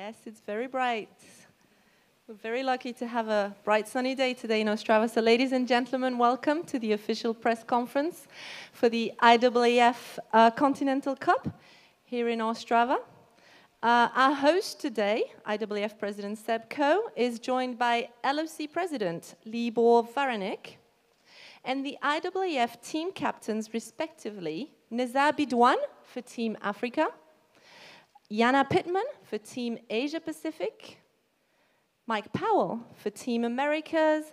Yes, it's very bright. We're very lucky to have a bright sunny day today in Ostrava. So ladies and gentlemen, welcome to the official press conference for the IAAF Continental Cup here in Ostrava. Our host today, IAAF President Seb Coe, is joined by LOC President Libor Varanik and the IAAF team captains respectively, Nezar Bidwan for Team Africa, Jana Pittman for Team Asia Pacific, Mike Powell for Team Americas,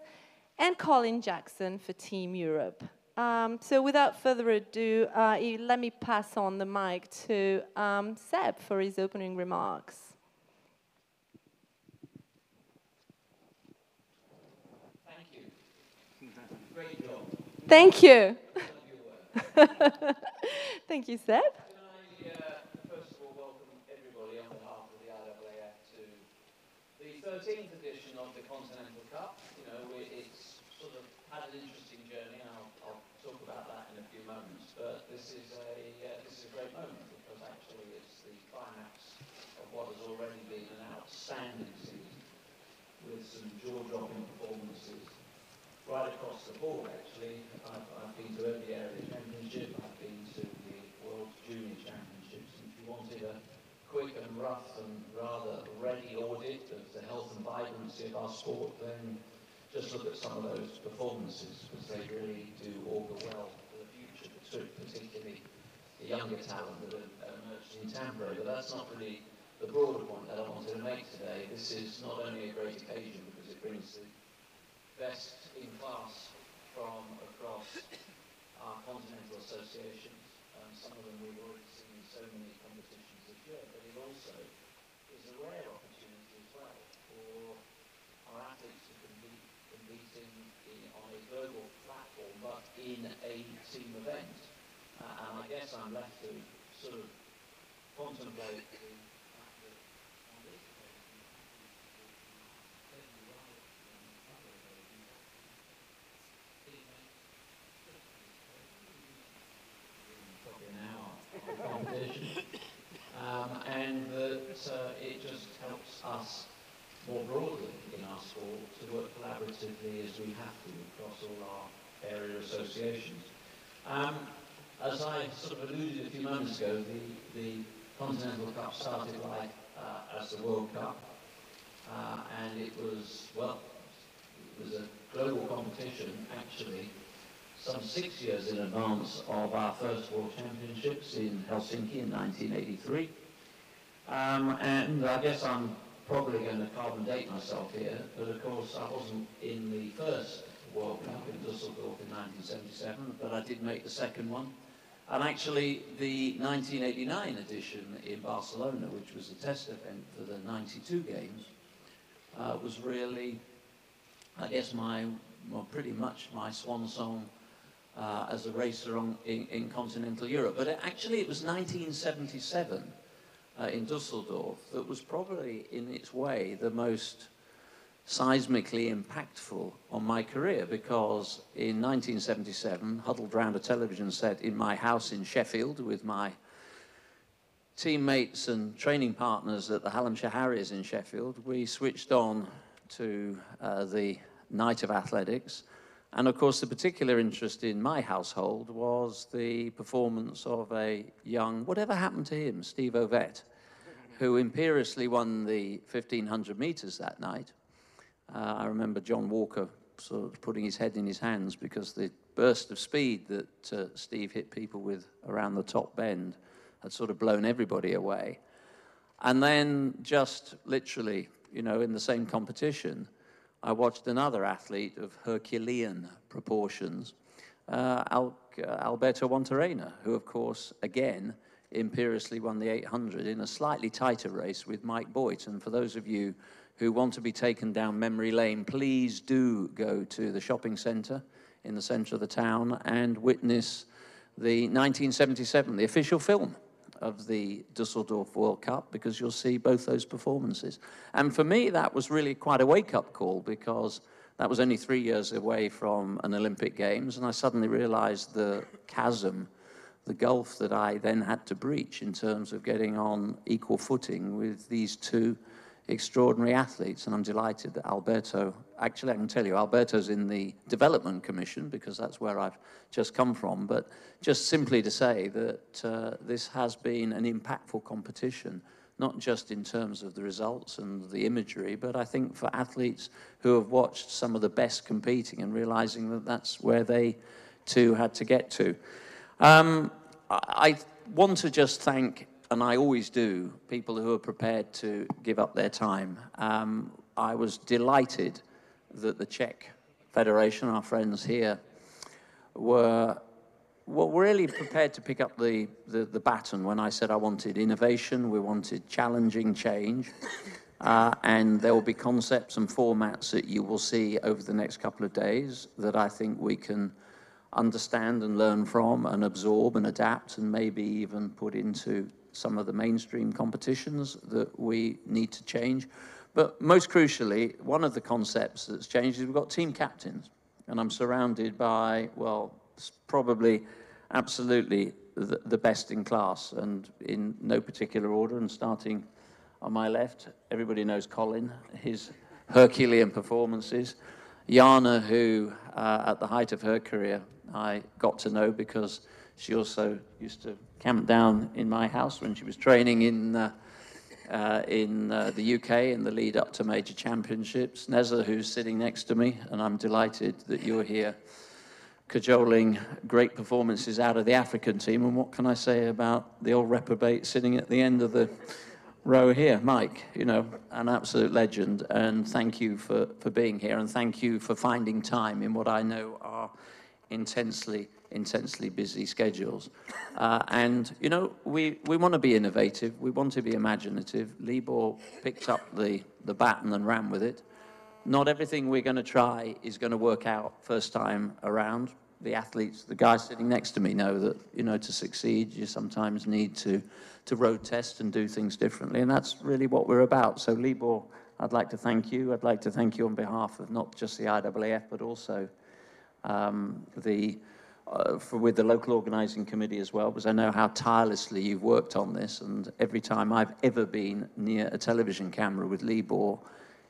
and Colin Jackson for Team Europe. So without further ado, let me pass on the mic to Seb for his opening remarks. Thank you. Great job. Thank you. Thank you, Seb. First of all, welcome everybody on behalf of the IAAF to the 13th edition of the Continental Cup. You know, it's sort of had an interesting journey, and I'll talk about that in a few moments. But this is a great moment because actually it's the climax of what has already been an outstanding season with some jaw-dropping performances right across the board. Actually, I've been to every area championship. I've been to the World Junior Championships. And if you wanted a quick and rough and rather ready audit of the health and vibrancy of our sport, then just look at some of those performances because they really do augur well for the future, particularly the younger talent that have emerged in Tampere. But that's not really the broader point that I wanted to make today. This is not only a great occasion because it brings the best in class from across our continental associations. Some of them we've already seen in so many competitions this year, but it also is a rare opportunity as well for our athletes to compete on a global platform, but in a team event. And I guess I'm left to sort of contemplate the fact that on this occasion, probably an hour of competition, and that it just helps us more broadly in our sport to work collaboratively as we have to across all our area associations. As I sort of alluded a few moments ago, the Continental Cup started life as the World Cup, and it was a global competition actually some 6 years in advance of our first World Championships in Helsinki in 1983. And I guess I'm probably going to carbon date myself here, but of course I wasn't in the first World Cup in Dusseldorf in 1977, but I did make the second one. And actually the 1989 edition in Barcelona, which was a test event for the 92 games, was really, I guess, pretty much my swan song as a racer in continental Europe. But it was 1977 in Dusseldorf that was probably, in its way, the most seismically impactful on my career, because in 1977, huddled round a television set in my house in Sheffield with my teammates and training partners at the Hallamshire Harriers in Sheffield, we switched on to the night of athletics. And of course, the particular interest in my household was the performance of a young, whatever happened to him, Steve Ovett, who imperiously won the 1500 meters that night. I remember John Walker sort of putting his head in his hands because the burst of speed that Steve hit people with around the top bend had sort of blown everybody away. And then just literally, you know, in the same competition, I watched another athlete of Herculean proportions, Alq Alberto Juantorena, who of course, again, imperiously won the 800 in a slightly tighter race with Mike Boyt. And for those of you who want to be taken down memory lane, please do go to the shopping centre in the centre of the town and witness the 1977, the official film of the Dusseldorf World Cup, because you'll see both those performances. And for me, that was really quite a wake-up call, because that was only 3 years away from an Olympic Games, and I suddenly realized the chasm, the gulf that I then had to breach in terms of getting on equal footing with these two extraordinary athletes, and I'm delighted that Alberto, actually I can tell you, Alberto's in the Development Commission because that's where I've just come from, but just simply to say that this has been an impactful competition, not just in terms of the results and the imagery, but I think for athletes who have watched some of the best competing and realizing that that's where they too had to get to. I want to just thank, and I always do, people who are prepared to give up their time. I was delighted that the Czech Federation, our friends here, were really prepared to pick up the baton when I said I wanted innovation, we wanted challenging change, and there will be concepts and formats that you will see over the next couple of days that I think we can understand and learn from and absorb and adapt and maybe even put into some of the mainstream competitions that we need to change. But most crucially, one of the concepts that's changed is we've got team captains, and I'm surrounded by, well, probably absolutely the best in class, and in no particular order, and starting on my left, everybody knows Colin, his Herculean performances. Jana, who at the height of her career, I got to know because she also used to camp down in my house when she was training in the UK in the lead up to major championships. Neza, who's sitting next to me, and I'm delighted that you're here cajoling great performances out of the African team. And what can I say about the old reprobate sitting at the end of the row here? Mike, you know, an absolute legend. And thank you for being here, and thank you for finding time in what I know are intensely busy schedules. And, you know, we want to be innovative. We want to be imaginative. Libor picked up the baton and ran with it. Not everything we're going to try is going to work out first time around. The athletes, the guys sitting next to me know that, you know, to succeed, you sometimes need to road test and do things differently. And that's really what we're about. So, Libor, I'd like to thank you. I'd like to thank you on behalf of not just the IAAF, but also with the local organizing committee as well, because I know how tirelessly you've worked on this. And every time I've ever been near a television camera with Libor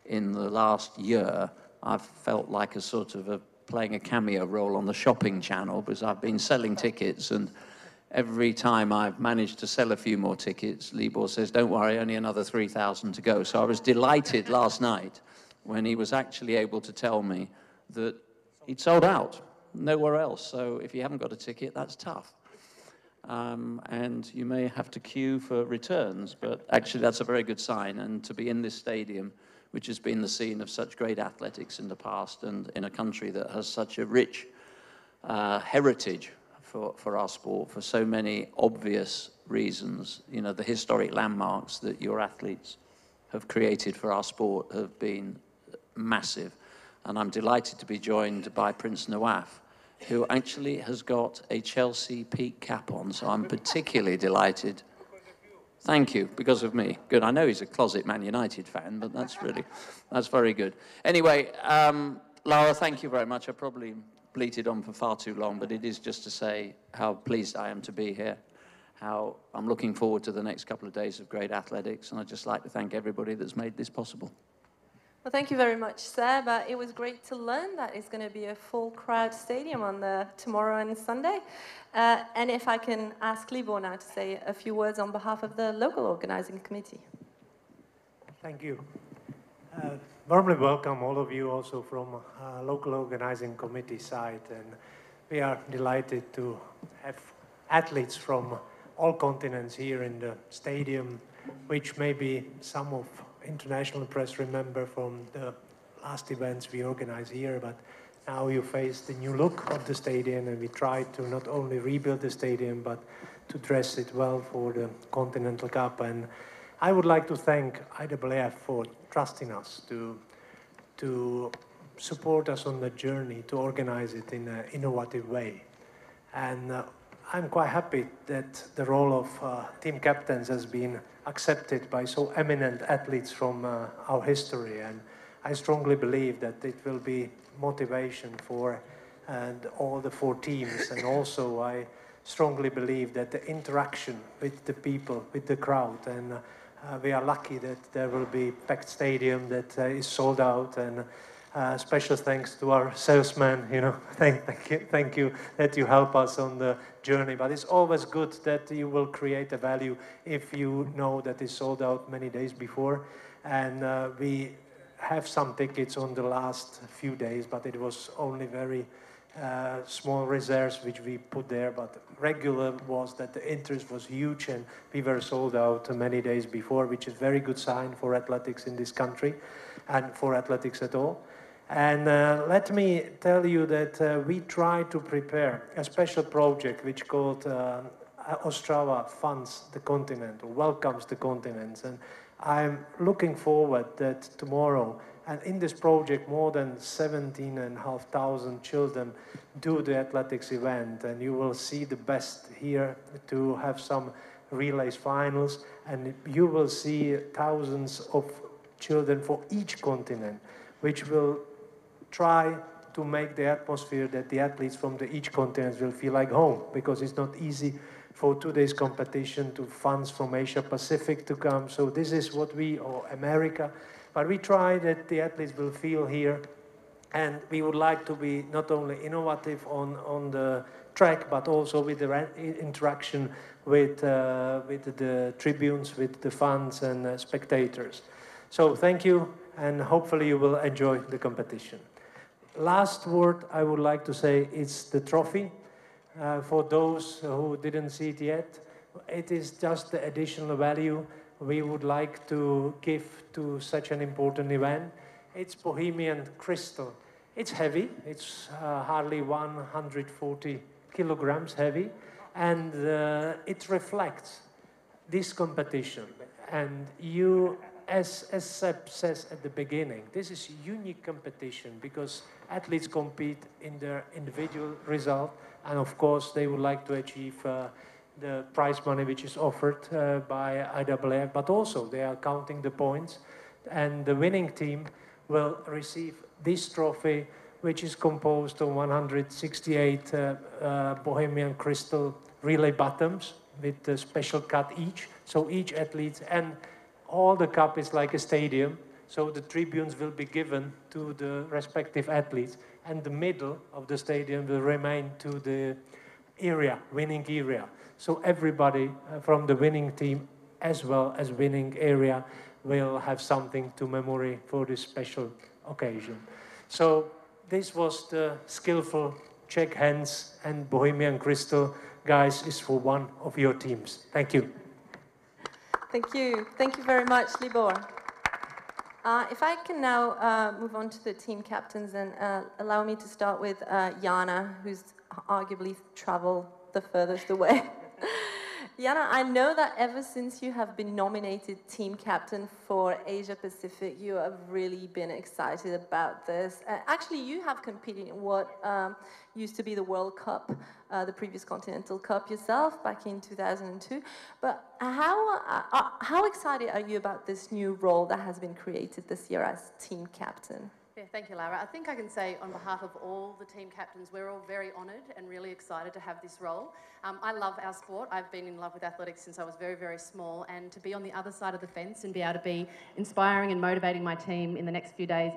in the last year, I've felt like a sort of playing a cameo role on the shopping channel, because I've been selling tickets, and every time I've managed to sell a few more tickets, Libor says, don't worry, only another 3,000 to go. So I was delighted last night when he was actually able to tell me that he'd sold out, nowhere else. So if you haven't got a ticket, that's tough. And you may have to queue for returns, but actually that's a very good sign. And to be in this stadium, which has been the scene of such great athletics in the past, and in a country that has such a rich heritage for our sport, for so many obvious reasons. You know, the historic landmarks that your athletes have created for our sport have been massive. And I'm delighted to be joined by Prince Nawaf, who actually has got a Chelsea peak cap on, so I'm particularly delighted. Thank you, because of me. Good, I know he's a closet Man United fan, but that's very good. Anyway, Lara, thank you very much. I probably bleated on for far too long, but it is just to say how pleased I am to be here, how I'm looking forward to the next couple of days of great athletics, and I'd just like to thank everybody that's made this possible. Well, thank you very much, Seb. It was great to learn that it's going to be a full crowd stadium on tomorrow and Sunday. And if I can ask Libor now to say a few words on behalf of the local organizing committee. Thank you. Warmly welcome all of you also from local organizing committee side. And we are delighted to have athletes from all continents here in the stadium, which maybe some of international press remember from the last events we organized here, but now you face the new look of the stadium, and we try to not only rebuild the stadium, but to dress it well for the Continental Cup. And I would like to thank IAAF for trusting us to support us on the journey, to organize it in an innovative way. And I'm quite happy that the role of team captains has been accepted by so eminent athletes from our history, and I strongly believe that it will be motivation for all the 4 teams, and also I strongly believe that the interaction with the people, with the crowd, and we are lucky that there will be packed stadium that is sold out, and special thanks to our salesman, you know, thank you that you help us on the journey. But it's always good that you will create a value if you know that it's sold out many days before. And we have some tickets on the last few days, but it was only very small reserves which we put there, but regular was that the interest was huge and we were sold out many days before, which is a very good sign for athletics in this country and for athletics at all. And let me tell you that we try to prepare a special project which called Ostrava Funds the Continental, welcomes the continents. And I'm looking forward that tomorrow, and in this project, more than 17,500 children do the athletics event, and you will see the best here to have some relays finals, and you will see thousands of children for each continent, which will try to make the atmosphere that the athletes from each continent will feel like home, because it's not easy for today's competition to funds from Asia Pacific to come. So this is what we, or America, but we try that the athletes will feel here, and we would like to be not only innovative on the track, but also with the interaction with the tribunes, with the fans and spectators. So thank you, and hopefully you will enjoy the competition. Last word I would like to say is the trophy. For those who didn't see it yet, it is just the additional value we would like to give to such an important event. It's Bohemian crystal. It's heavy. It's hardly 140 kilograms heavy, and it reflects this competition. And you, as Seb says at the beginning, this is a unique competition because athletes compete in their individual result, and of course they would like to achieve the prize money which is offered by IAAF, but also they are counting the points, and the winning team will receive this trophy, which is composed of 168 Bohemian crystal relay bottoms with a special cut each. So each athlete, and all the cup is like a stadium, so the tribunes will be given to the respective athletes, and the middle of the stadium will remain to the area, winning area. So everybody from the winning team as well as winning area will have something to memory for this special occasion. So this was the skillful check hands and Bohemian crystal, guys, is for one of your teams. Thank you. Thank you. Thank you very much, Libor. If I can now move on to the team captains, and allow me to start with Jana, who's arguably traveled the furthest away. Jana, I know that ever since you have been nominated team captain for Asia Pacific, you have really been excited about this. Actually, you have competed in what used to be the World Cup, the previous Continental Cup yourself back in 2002. But how excited are you about this new role that has been created this year as team captain? Yeah, thank you, Lara. I think I can say on behalf of all the team captains, we're all very honoured and really excited to have this role. I love our sport. I've been in love with athletics since I was very, very small, and to be on the other side of the fence and be able to be inspiring and motivating my team in the next few days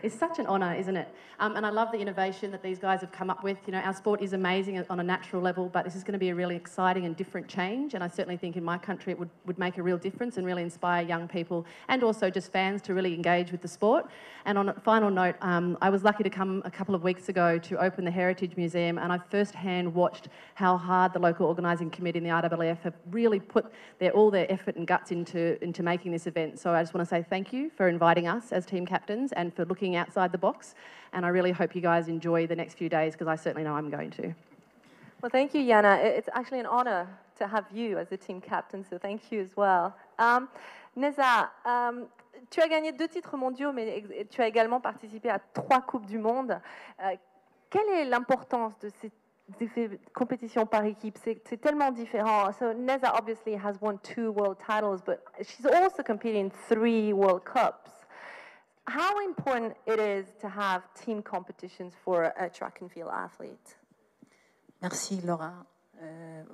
is such an honour, isn't it? And I love the innovation that these guys have come up with. You know, our sport is amazing on a natural level, but this is going to be a really exciting and different change, and I certainly think in my country it would make a real difference and really inspire young people and also just fans to really engage with the sport. And on a final note, I was lucky to come a couple of weeks ago to open the Heritage Museum, and I first-hand watched how hard the local organising committee in the IAAF have really put all their effort and guts into making this event. So I just want to say thank you for inviting us as team captains and for looking outside the box, and I really hope you guys enjoy the next few days, because I certainly know I'm going to. Well, thank you, Jana. It's actually an honour to have you as the team captain, so thank you as well. Neza, tu as gagné 2 titres mondiaux, mais tu as également participé à 3 Coupes du Monde. Quelle est l'importance de ces compétitions par équipe? C'est tellement différent. So Neza obviously has won 2 world titles, but she's also competed in 3 World Cups. How important it is to have team competitions for a track and field athlete? Merci Laura.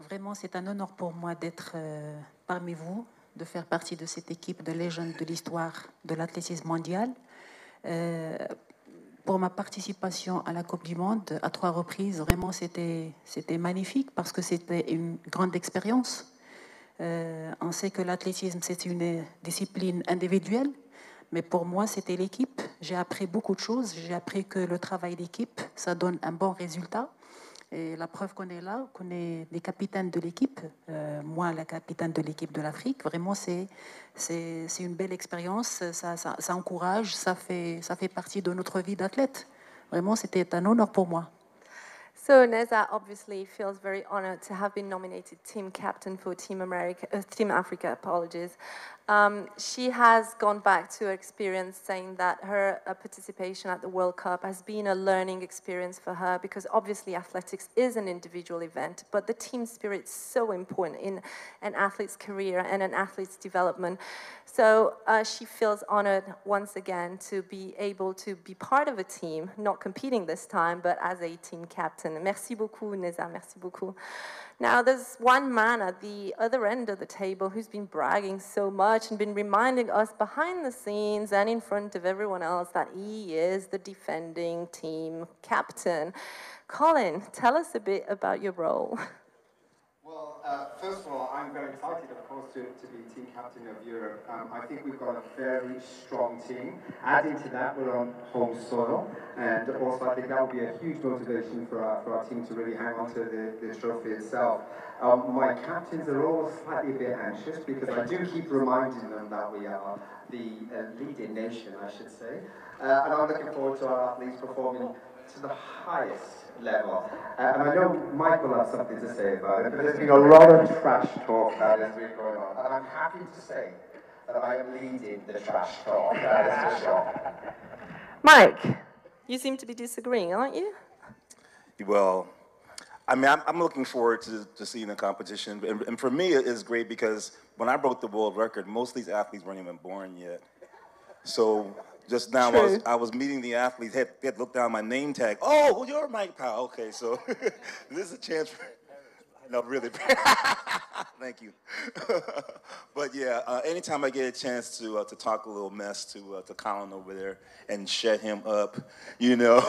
Vraiment, c'est un honneur pour moi d'être parmi vous de faire partie de cette équipe de légendes de l'histoire de l'athlétisme mondial. Pour ma participation à la Coupe du Monde à 3 reprises, vraiment c'était magnifique parce que c'était une grande expérience. On sait que l'athlétisme c'est une discipline individuelle, mais pour moi c'était l'équipe. J'ai appris beaucoup de choses. J'ai appris que le travail d'équipe, ça donne un bon résultat. Et la preuve qu'on est là, qu'on est des capitaines de l'équipe, moi la capitaine de l'équipe de l'Afrique, vraiment c'est une belle expérience, ça encourage, ça fait partie de notre vie d'athlète. Vraiment c'était un honneur pour moi. So Neza obviously feels very honored to have been nominated team captain for Team Africa, apologies. She has gone back to her experience saying that her participation at the World Cup has been a learning experience for her because obviously athletics is an individual event, but the team spirit is so important in an athlete's career and an athlete's development. So she feels honored once again to be able to be part of a team, not competing this time, but as a team captain. Merci beaucoup, Neza, merci beaucoup. Now, there's one man at the other end of the table who's been bragging so much and been reminding us behind the scenes and in front of everyone else that he is the defending team captain. Colin, tell us a bit about your role. Well, first of all, I'm very excited, of course, to be team captain of Europe. I think we've got a very strong team. Adding to that, we're on home soil, and also I think that will be a huge motivation for our team to really hang on to the trophy itself. My captains are all slightly a bit anxious because I do keep reminding them that we are the leading nation, I should say. And I'm looking forward to our athletes performing to the highest level. And I know Mike will have something to say about it, but there's been a lot of trash talk that has been going on. And I'm happy to say that I am leading the trash talk, that is for sure. Mike, you seem to be disagreeing, aren't you? Well, I mean, I'm looking forward to seeing the competition. And for me, it's great because when I broke the world record, most of these athletes weren't even born yet. So just now, I was meeting the athletes, had looked down my name tag. Oh, well, you're Mike Powell. Okay, so this is a chance for, no, really. Thank you. But yeah, anytime I get a chance to talk a little mess to Colin over there and shut him up, you know,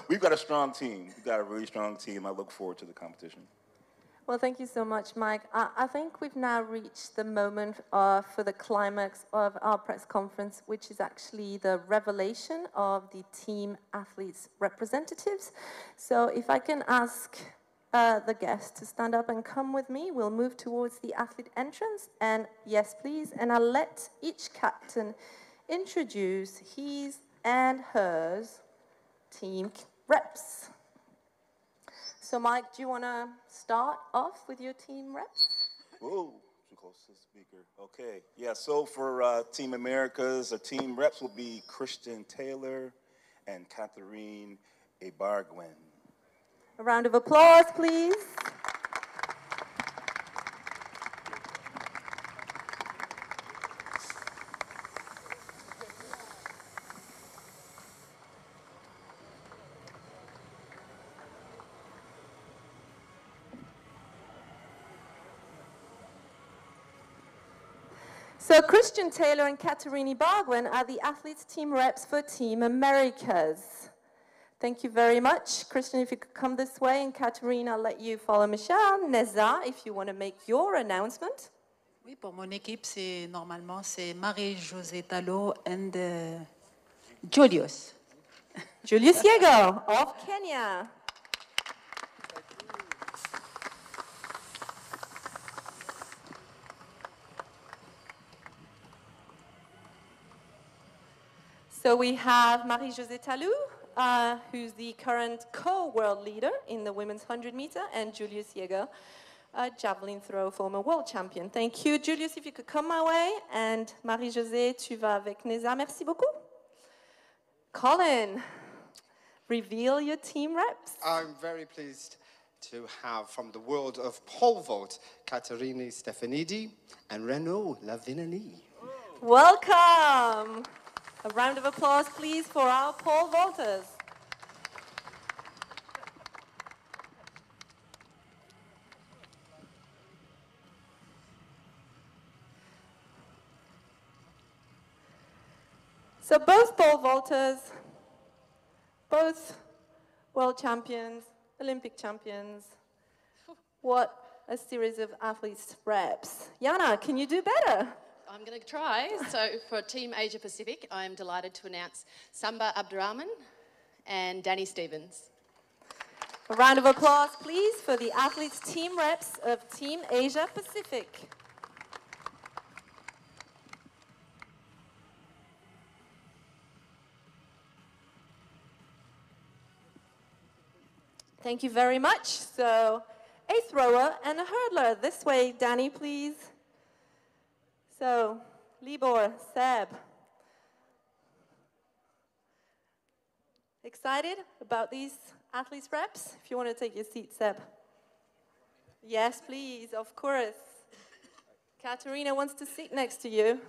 we've got a strong team. We've got a really strong team. I look forward to the competition. Well, thank you so much, Mike. I think we've now reached the moment for the climax of our press conference, which is actually the revelation of the team athletes representatives. So if I can ask the guests to stand up and come with me, we'll move towards the athlete entrance. And yes, please. And I'll let each captain introduce his and hers team reps. So, Mike, do you want to start off with your team reps? Whoa, too close to the speaker. Okay, yeah, so for Team Americas, our team reps will be Christian Taylor and Catherine Ebarguen. A round of applause, please. So Christian Taylor and Catherine Ebarguen are the athletes team reps for Team Americas. Thank you very much. Christian, if you could come this way, and Catherine, I'll let you follow Michelle. Neza, if you want to make your announcement. Oui, pour mon équipe, normalement c'est Marie-Josée Talot and Julius. Julius Yego of Kenya. So we have Marie-Josée Talou, who's the current co-world leader in the women's 100 meter, and Julius Yego, a javelin throw former world champion. Thank you. Julius, if you could come my way, and Marie-Josée, tu vas avec Neza. Merci beaucoup. Colin, reveal your team reps. I'm very pleased to have from the world of pole vault, Caterine Stefanidi and Renaud Lavinani. Welcome. A round of applause, please, for our pole vaulters. So both pole vaulters, both world champions, Olympic champions. What a series of athletes reps. Jana, can you do better? I'm going to try. So for Team Asia Pacific, I'm delighted to announce Samba Abdurrahman and Danny Stevens. A round of applause, please, for the athletes team reps of Team Asia Pacific. Thank you very much. So, a thrower and a hurdler. This way, Danny, please. So, Libor, Seb. Excited about these athletes reps? If you want to take your seat, Seb. Yes, please, of course. Katerina wants to sit next to you.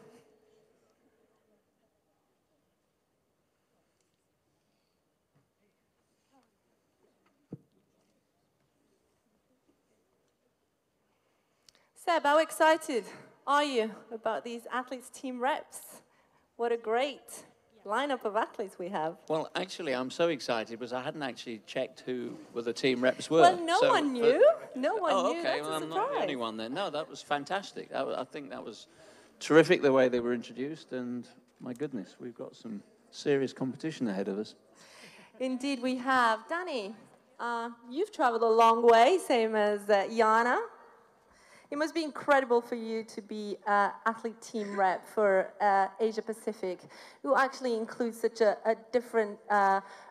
Seb, how excited are you about these athletes team reps? What a great lineup of athletes we have. Well, actually, I'm so excited because I hadn't actually checked who the team reps were. Well, no one knew. No one knew. Okay, That's well, a I'm not the only surprise. one then. No, that was fantastic. I think that was terrific the way they were introduced, and my goodness, we've got some serious competition ahead of us. Indeed, we have. Danny, you've traveled a long way, same as Jana. It must be incredible for you to be athlete team rep for Asia Pacific, who actually includes such a different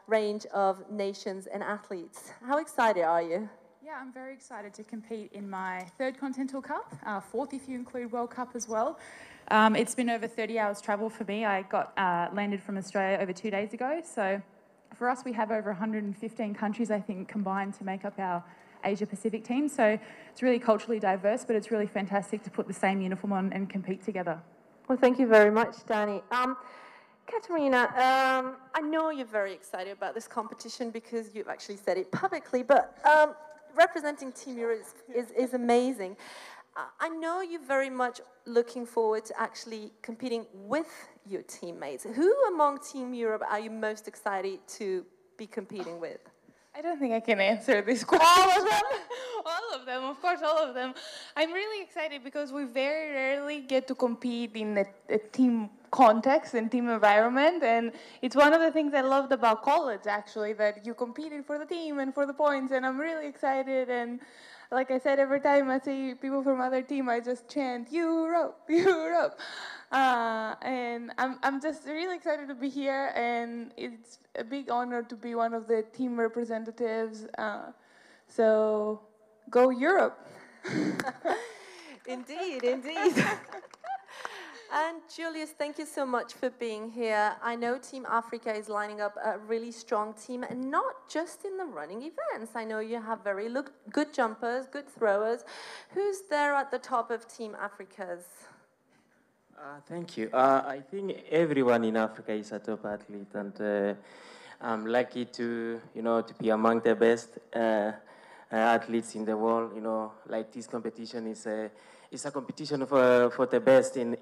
range of nations and athletes. How excited are you? Yeah, I'm very excited to compete in my third Continental Cup, fourth if you include World Cup as well. It's been over 30 hours travel for me. I got landed from Australia over 2 days ago. So for us, we have over 115 countries, I think, combined to make up our Asia Pacific team. So it's really culturally diverse, but it's really fantastic to put the same uniform on and compete together. Well, thank you very much, Danny. Katerina, I know you're very excited about this competition because you've actually said it publicly, but representing Team Europe is amazing. I know you're very much looking forward to actually competing with your teammates. Who among Team Europe are you most excited to be competing with? I don't think I can answer this question. All of them? All of them, of course, all of them. I'm really excited because we very rarely get to compete in a team context and team environment, and it's one of the things I loved about college, actually, that you competed for the team and for the points, and I'm really excited. And like I said, every time I see people from other team, I just chant, Europe, Europe. And I'm just really excited to be here, and it's a big honor to be one of the team representatives. So go Europe. Indeed, indeed. And Julius, thank you so much for being here. I know Team Africa is lining up a really strong team, and not just in the running events. I know you have very good jumpers, good throwers. Who's there at the top of Team Africa's? Thank you. I think everyone in Africa is a top athlete, and I'm lucky to be among the best athletes in the world. Like this competition is a competition for the best in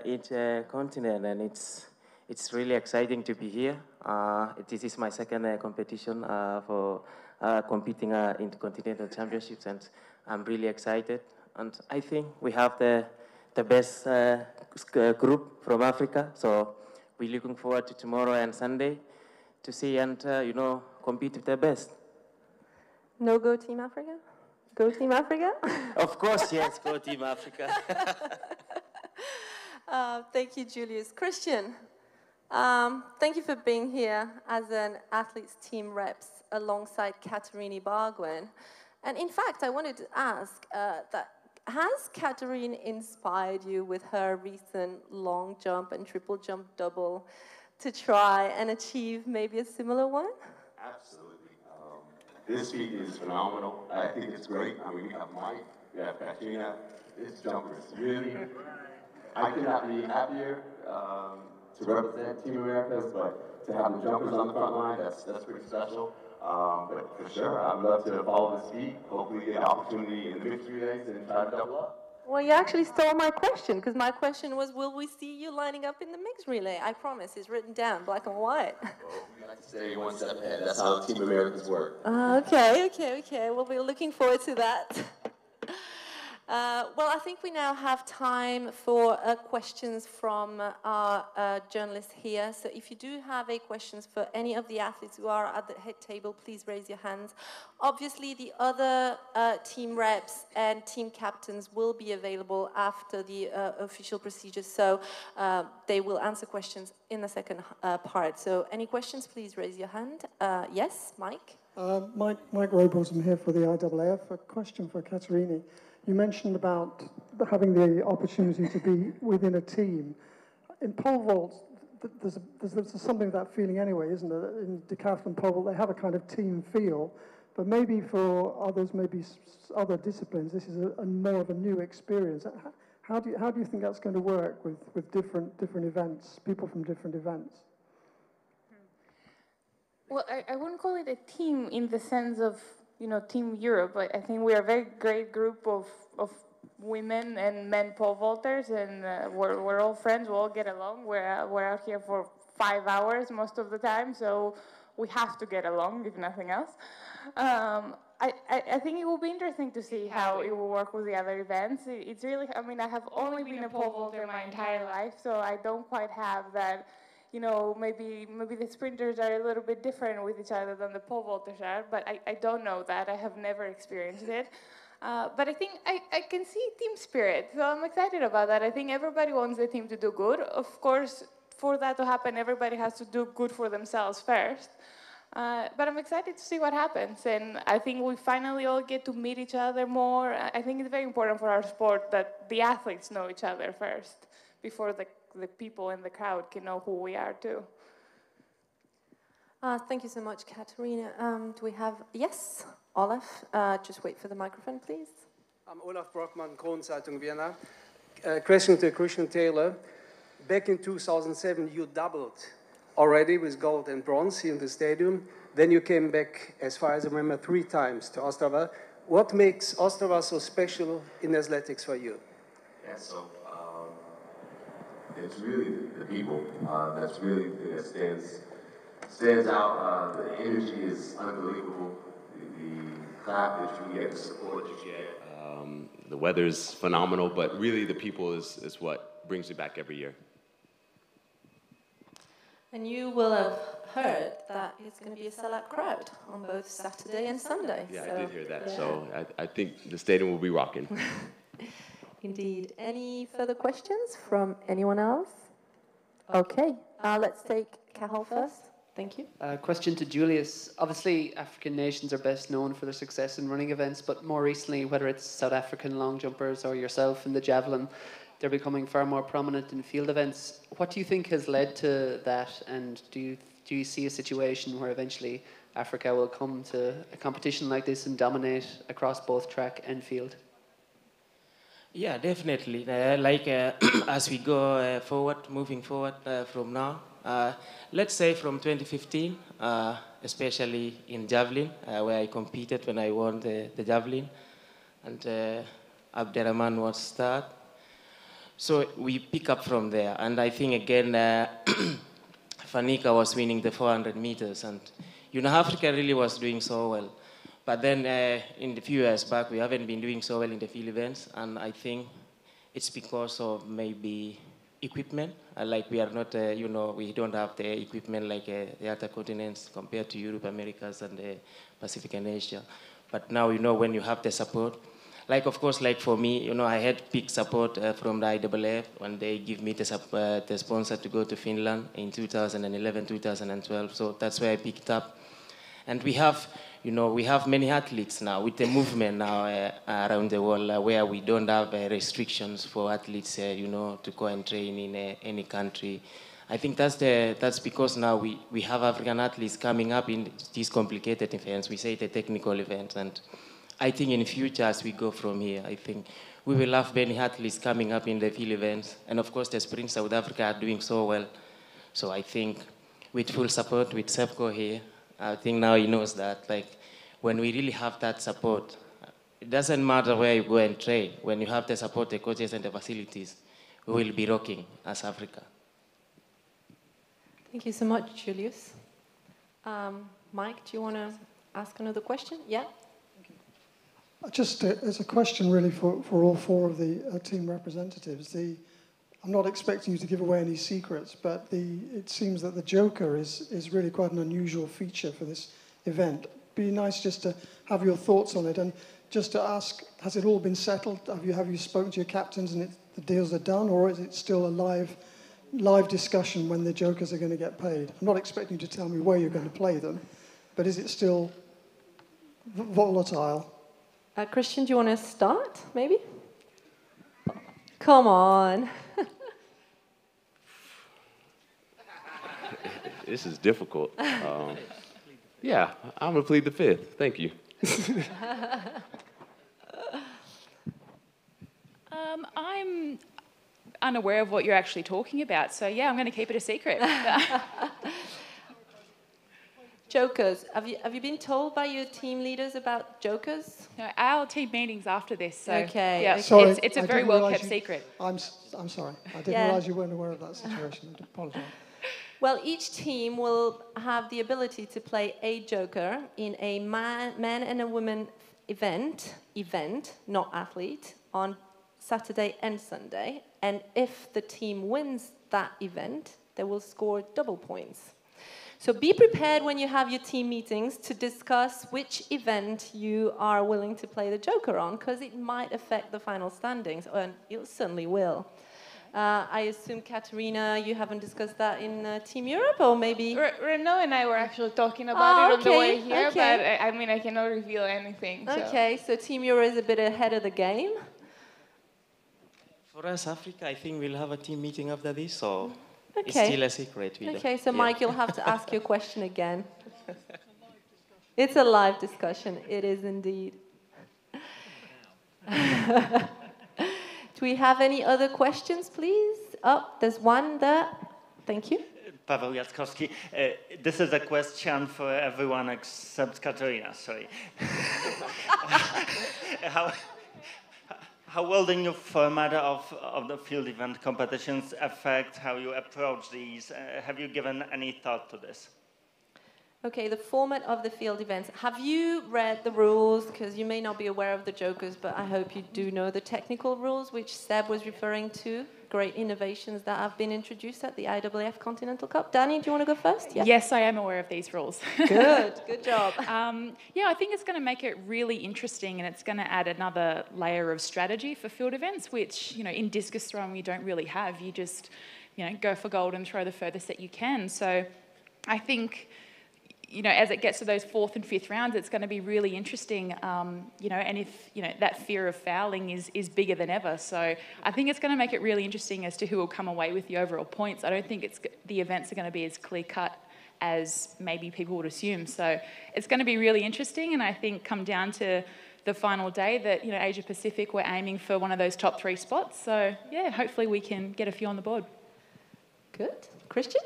each continent, and it's really exciting to be here. This is my second competition for competing in the Continental Championships, and I'm really excited. And I think we have the best group from Africa, so we're looking forward to tomorrow and Sunday to see and compete with the best. No go Team Africa? Go Team Africa? Of course, yes, go Team Africa. Thank you, Julius. Christian, thank you for being here as an athletes team reps alongside Katerina Barguen. And in fact, I wanted to ask has Katerina inspired you with her recent long jump and triple jump double to try and achieve maybe a similar one? Absolutely. This feat is phenomenal. I think it's great. I mean, we have Mike, we have Katrina. This jumper is really, I could not be happier to represent Team Americas, but to have the jumpers on the front line, that's pretty special. But for sure, I'd love to follow this feat, hopefully get an opportunity in the mixed relays and try to double up. Well, you actually stole my question, because my question was, will we see you lining up in the mixed relay? I promise, it's written down, black and white. Well, we like to stay one step ahead. That's how Team Americans work. Okay. We'll be looking forward to that. Well, I think we now have time for questions from our journalists here. So if you do have questions for any of the athletes who are at the head table, please raise your hands. Obviously, the other team reps and team captains will be available after the official procedure, so they will answer questions in the second part. So any questions, please raise your hand. Yes, Mike? Mike Robles, I'm here for the IAAF. A question for Katerini. You mentioned about having the opportunity to be within a team. In pole vault, there's something of that feeling anyway, isn't there? In decathlon pole vault, they have a kind of team feel, but maybe for others, maybe other disciplines, this is more of a new experience. How do you think that's going to work with different events, people from different events? Well, I wouldn't call it a team in the sense of, Team Europe. I think we are a very great group of women and men pole vaulters, and we're all friends. We all get along. We're out here for 5 hours most of the time, so we have to get along, if nothing else. I think it will be interesting to see how it will work with the other events. It's really, I have only been a pole vaulter my entire life, so I don't quite have that. Maybe the sprinters are a little bit different with each other than the pole vaulters are, but I don't know that. I have never experienced it. But I think I can see team spirit, so I'm excited about that. I think everybody wants the team to do good. Of course, for that to happen, everybody has to do good for themselves first. But I'm excited to see what happens, and I think we finally all get to meet each other more. I think it's very important for our sport that the athletes know each other first, before the people in the crowd can know who we are too. Thank you so much, Katerina. Do we have, yes, Olaf? Just wait for the microphone, please. I'm Olaf Brockmann, Kronenzeitung Vienna. Question to Christian Taylor. Back in 2007, you doubled already with gold and bronze here in the stadium. Then you came back, as far as I remember, 3 times to Ostrava. What makes Ostrava so special in athletics for you? Yeah, so it's really the people. That's really the thing that stands out. The energy is unbelievable. The clap that you get, the support that you get. The weather's phenomenal, but really the people is what brings me back every year. And you will have heard that it's going to be a sellout crowd on both Saturday and Sunday. Yeah, so, I did hear that. yeah. So I think the stadium will be rocking. Indeed. Any further questions from anyone else? Okay, let's take Cathal first. Thank you. Question to Julius. Obviously, African nations are best known for their success in running events, but more recently, whether it's South African long jumpers or yourself in the javelin, they're becoming far more prominent in field events. What do you think has led to that, and do you see a situation where eventually Africa will come to a competition like this and dominate across both track and field? Yeah, definitely. As we go moving forward from now, let's say from 2015, especially in javelin, where I competed when I won the javelin, and Abderrahman was third. So we pick up from there, and I think again, Fanika was winning the 400 meters, and Africa really was doing so well. But then in the few years back, we haven't been doing so well in the field events, and I think it's because of maybe equipment. Like we are not, we don't have the equipment like the other continents compared to Europe, Americas, and the Pacific and Asia. But now, when you have the support, like of course, like for me, I had big support from the IAAF when they give me the sponsor to go to Finland in 2011, 2012. So that's where I picked up, and we have many athletes now with the movement now around the world where we don't have restrictions for athletes, to go and train in any country. I think that's because now we have African athletes coming up in these complicated events. We say the technical events, and I think in the future as we go from here, I think we will have many athletes coming up in the field events, and of course the sprint South Africa are doing so well. So I think with full support with Sepko here, I think now he knows that, like, when we really have that support, it doesn't matter where you go and train. When you have the support, the coaches and the facilities, we will be rocking as Africa. Thank you so much, Julius. Mike, do you want to ask another question? Yeah? Just as a question really for all four of the team representatives, I'm not expecting you to give away any secrets, but it seems that the Joker is really quite an unusual feature for this event. Be nice just to have your thoughts on it, and just to ask, has it all been settled? Have you spoken to your captains and the deals are done, or is it still a live discussion when the Jokers are going to get paid? I'm not expecting you to tell me where you're going to play them, but is it still volatile? Christian, do you want to start, maybe? Come on. This is difficult. Yeah, I'm going to plead the fifth. Thank you. I'm unaware of what you're actually talking about, so yeah, I'm going to keep it a secret. Jokers. Have you been told by your team leaders about Jokers? No, our team meeting's after this, so okay. Yeah, Sorry, it's a very well-kept secret. I'm sorry. I didn't realise you weren't aware of that situation. I apologise. Well, each team will have the ability to play a Joker in a man and a woman event, not athlete, on Saturday and Sunday. And if the team wins that event, they will score double points. So be prepared when you have your team meetings to discuss which event you are willing to play the Joker on, because it might affect the final standings, and it certainly will. I assume, Katerina, you haven't discussed that in Team Europe, or maybe? Renaud and I were actually talking about it on the way here, but I mean, I cannot reveal anything. So. Okay, so Team Euro is a bit ahead of the game. For us, Africa, I think we'll have a team meeting after this, so it's okay. still a secret. Okay, so Mike, you'll have to ask your question again. It's a live discussion. It is indeed. Do we have any other questions, please? Oh, there's one there. Thank you. Paweł Jackowski. This is a question for everyone except Katerina, sorry. How will the new format of the field event competitions affect how you approach these? Have you given any thought to this? Okay, the format of the field events. Have you read the rules? Because you may not be aware of the Jokers, but I hope you do know the technical rules, which Seb was referring to. Great innovations that have been introduced at the IAAF Continental Cup. Danny, do you want to go first? Yeah. Yes, I am aware of these rules. Good job. Yeah, I think it's going to make it really interesting, and it's going to add another layer of strategy for field events, which, you know, in discus throwing you don't really have. You just, you know, go for gold and throw the furthest that you can. So I think, you know, as it gets to those 4th and 5th rounds, it's going to be really interesting, you know, and if, you know, that fear of fouling is bigger than ever. So I think it's going to make it really interesting as to who will come away with the overall points. I don't think the events are going to be as clear-cut as maybe people would assume. So it's going to be really interesting, and I think come down to the final day that, you know, Asia Pacific, we're aiming for one of those top 3 spots. So, yeah, hopefully we can get a few on the board. Good. Christian?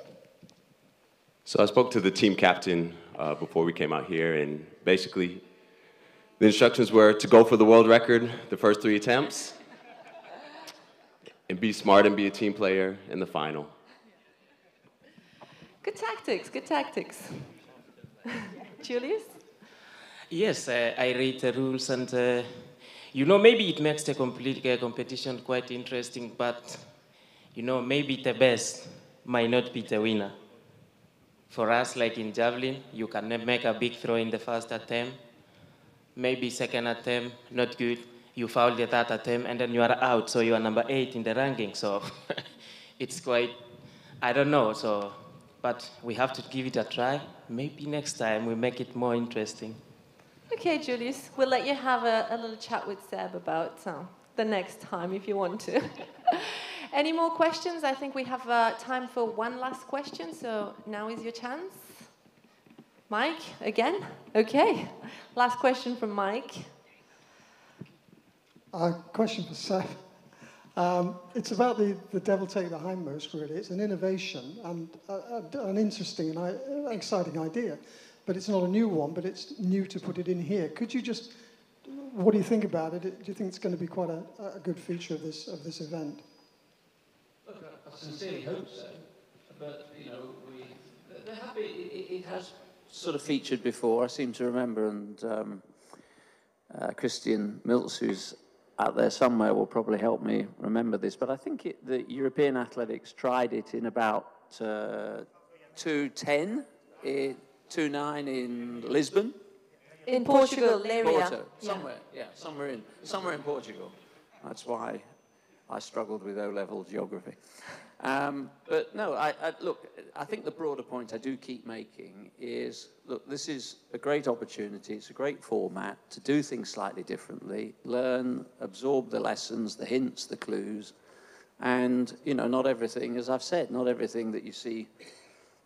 So I spoke to the team captain before we came out here, and basically the instructions were to go for the world record the first 3 attempts and be smart and be a team player in the final. Good tactics, good tactics. Julius? Yes, I read the rules, and you know, maybe it makes the competition quite interesting, but you know, maybe the best might not be the winner. For us, like in javelin, you can make a big throw in the first attempt, maybe second attempt, not good, you foul the third attempt, and then you are out, so you are number 8 in the ranking, so it's quite, I don't know, so, but we have to give it a try. Maybe next time we make it more interesting. Okay, Julius, we'll let you have a little chat with Seb about the next time if you want to. Any more questions? I think we have time for one last question, so now is your chance. Mike, again? Okay. Last question from Mike. Question for Seth. It's about the devil take the hindmost, really. It's an innovation and an interesting and exciting idea, but it's not a new one, but it's new to put it in here. Could you just what do you think about it? Do you think it's going to be quite a good feature of this event? Look, I sincerely hope so. But you know, there have been, it has sort of featured before. I seem to remember, and Christian Mills, who's out there somewhere, will probably help me remember this. But I think the European Athletics tried it in about 2010, 2009 in Lisbon. In Portugal, Porto, somewhere, yeah, somewhere in Portugal. That's why I struggled with O-level geography. But no, look, I think the broader point I do keep making is, look, this is a great opportunity. It's a great format to do things slightly differently, learn, absorb the lessons, the hints, the clues, and, you know, not everything, as I've said, not everything that you see,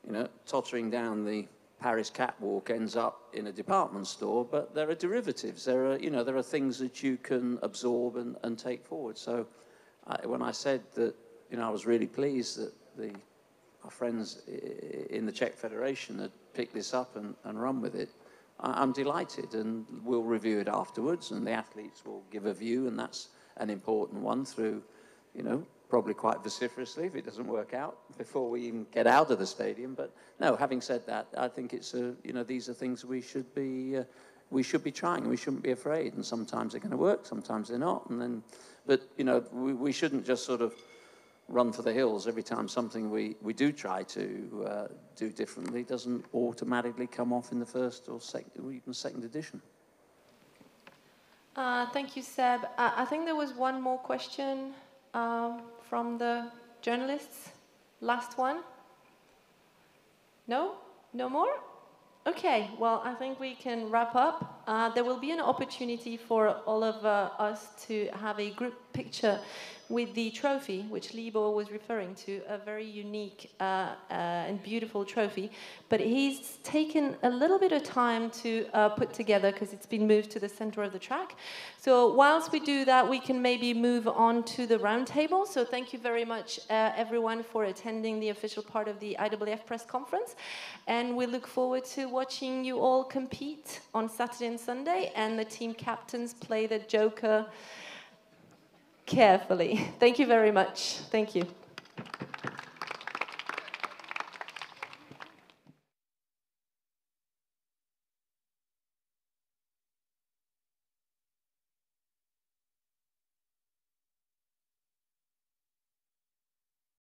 you know, tottering down the Paris catwalk ends up in a department store, but there are derivatives. There are, you know, there are things that you can absorb and take forward. So when I said that, you know, I was really pleased that our friends in the Czech Federation had picked this up and run with it, I'm delighted, and we'll review it afterwards, and the athletes will give a view, and that's an important one through, you know, probably quite vociferously if it doesn't work out before we even get out of the stadium. But no, having said that, I think it's you know, these are things we should be trying. We shouldn't be afraid, and sometimes they're going to work, sometimes they're not. And then, but you know, we shouldn't just sort of run for the hills every time something we do try to do differently doesn't automatically come off in the first or even second edition. Thank you, Seb. I think there was one more question from the journalists. Last one? No? No more? Okay, well, I think we can wrap up. There will be an opportunity for all of us to have a group picture with the trophy, which Libor was referring to, a very unique and beautiful trophy. But he's taken a little bit of time to put together because it's been moved to the center of the track. So whilst we do that, we can maybe move on to the round table. So thank you very much, everyone, for attending the official part of the IAAF press conference. And we look forward to watching you all compete on Saturday and Sunday, and the team captains play the joker carefully. Thank you very much. Thank you.